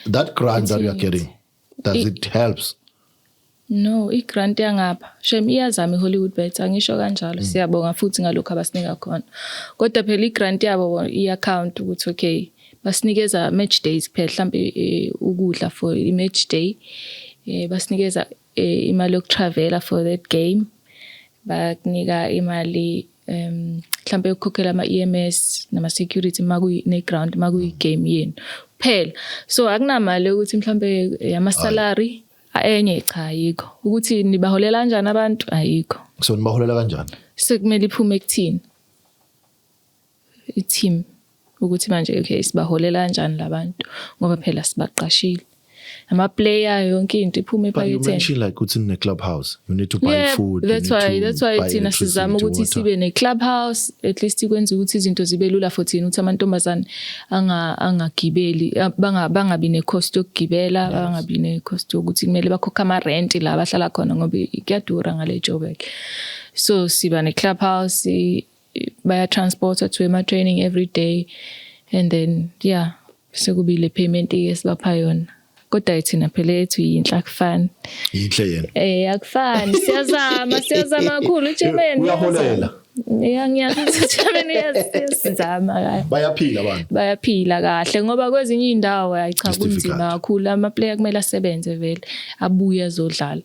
That grant that you are getting, does it helps? No, i-grant yangapha. Shem iyazama i-Hollywood Bets, angisho kanjalo. Siyabonga futhi ngalokho abasinika khona. Kodwa phela i-grant yabo i-account ukuthi okay, basinikeza match days kuphela mhlambe ukudla for i-match day. Basinikeza imali yokutravela for that game. Bakunika imali mhlambe ukukhokhela ama-EMS nama-security ne-ground makuyi-game yenu. Phela. So akunamali ukuthi mhlambe ama-salary enye cha ayikho. Ukuthi nibaholela kanjani abantu ayikho. So nibaholela kanjani? Sekumele iphume ekuthini. I-team ukuthi manje okay sibaholela kanjani labantu ngoba phela sibaqashile. Ama-player yonke into iphume ephaketheni. But you mentioned like what's in the clubhouse. You need to buy food. That's why thina sizama ukuthi sibe ne-clubhouse at least ikwenza ukuthi izinto zibe lula for thina ukuthi amantombazane angagibeli bangabi ne-cost yokugibela bangabi ne-cost yokuthi kumele bakhokhe ama-rent la bahlala khona ngoba kuyadura ngale Joburg. So siba ne-clubhouse baya transporter to ama-training every day and then sekubile payment esibapha yona. Kodwa thina phela ethu yinhla kufani. Yinhle yena. Akufani. Siyazama kakhulu uJemeni. Uyaholela. Ngiyakuthi uJemeni yasizama kahle. Bayaphila abantu. Bayaphila kahle ngoba kwezinye indawo ayicha kunzima kakhulu ama player kumele asebenze vele abuye azodlala.